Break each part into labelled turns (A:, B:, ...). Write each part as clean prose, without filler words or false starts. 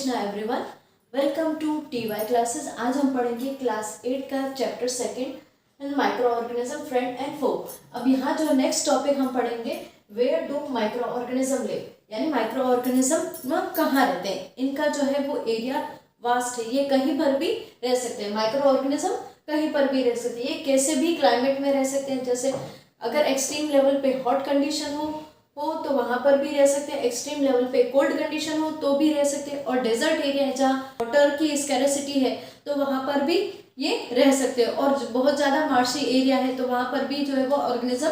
A: Krishna everyone, welcome to TY classes. आज हम पढ़ेंगे क्लास 8 का chapter second micro organism friend and foe. अब यहाँ जो नेक्स्ट टॉपिक हम पढ़ेंगे, where do micro organism live, यानी माइक्रो ऑर्गेनिज्म कहाँ रहते हैं। इनका जो है वो एरिया वास्ट है, ये कहीं पर भी रह सकते हैं। माइक्रो ऑर्गेनिज्म कहीं पर भी रह सकते हैं, ये कैसे भी क्लाइमेट में रह सकते हैं। जैसे अगर एक्सट्रीम लेवल पे हॉट कंडीशन हो तो वहाँ पर भी रह सकते हैं, एक्सट्रीम लेवल पे कोल्ड कंडीशन हो तो भी रह सकते हैं, और डेजर्ट एरिया है जहाँ वाटर की स्कैरसिटी है तो वहाँ पर भी ये रह सकते हैं, और बहुत ज़्यादा मार्शी एरिया है तो वहाँ पर भी जो है वो ऑर्गेनिज्म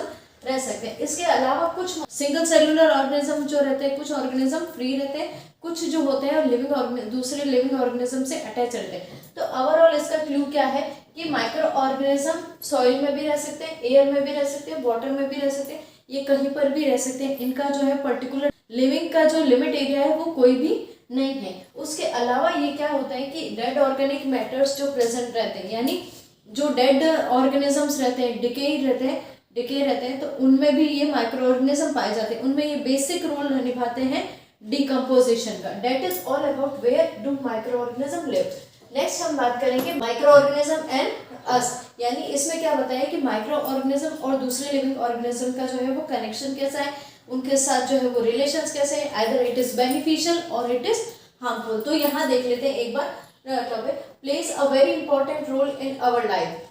A: रह सकते हैं। इसके अलावा कुछ सिंगल सेलुलर ऑर्गेनिज्म जो रहते हैं, कुछ ऑर्गेनिज्म फ्री रहते हैं, कुछ जो होते हैं लिविंग दूसरे लिविंग ऑर्गेनिज्म से अटैच रहते हैं। तो ओवरऑल इसका क्लू क्या है कि माइक्रो ऑर्गेनिज्म सॉइल में भी रह सकते हैं, एयर में भी रह सकते हैं, वाटर में भी रह सकते हैं, ये कहीं पर भी रह सकते हैं। इनका जो है पर्टिकुलर लिविंग का जो लिमिट एरिया है वो कोई भी नहीं है। उसके अलावा ये क्या होता है कि डेड ऑर्गेनिक मैटर्स जो प्रेजेंट रहते हैं, यानी जो डेड ऑर्गेनिजम्स रहते हैं, डिके रहते हैं तो उनमें भी ये माइक्रो ऑर्गेनिज्म पाए जाते हैं। उनमें ये बेसिक रोल निभाते हैं डिकम्पोजिशन का। That is all about where do micro organism live. Next हम बात करेंगे माइक्रो ऑर्गेनिज्म एंड अस, यानी इसमें क्या बताया कि माइक्रो ऑर्गेनिज्म और दूसरे लिविंग ऑर्गेनिज्म का जो है वो कनेक्शन कैसा है, उनके साथ जो है वो रिलेशंस कैसे है, आइदर इट इज बेनिफिशियल और इट इज हार्मफुल। तो यहाँ देख लेते हैं एक बार topic, plays a very important role in our life.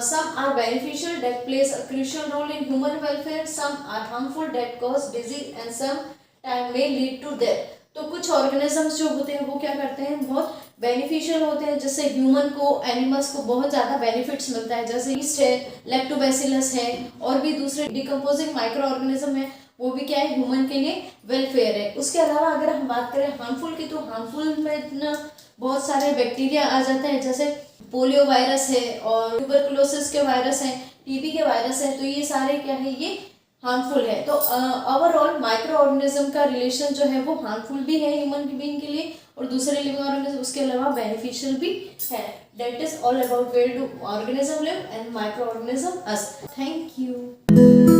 A: Some are beneficial that plays a crucial role in human welfare, some are harmful that cause disease and some time may lead to death। तो कुछ organisms जो होते हैं वो क्या करते हैं, बहुत बेनिफिशियल होते हैं, जिससे ह्यूमन को, एनिमल्स को बहुत ज़्यादा बेनिफिट्स मिलता है। जैसे ईस्ट है, लैक्टोबैसिलस है, और भी दूसरे डिकम्पोजिंग माइक्रो ऑर्गेनिज्म है, वो भी क्या है, ह्यूमन के लिए वेलफेयर है। उसके अलावा अगर हम बात करें हार्मफुल की, तो हार्मफुल में बहुत सारे बैक्टीरिया आ जाते हैं, जैसे पोलियो वायरस है और ट्यूबरकुलोसिस के वायरस हैं, टीबी के वायरस हैं, तो ये सारे क्या है, ये हार्मफुल है। तो ओवरऑल माइक्रो ऑर्गेनिज्म का रिलेशन जो है वो हार्मफुल भी है ह्यूमन बीइंग के लिए और दूसरे लिविंग ऑर्गेनिज्म, उसके अलावा बेनिफिशियल भी है। That is all about where do organism live and micro organism us. Thank you.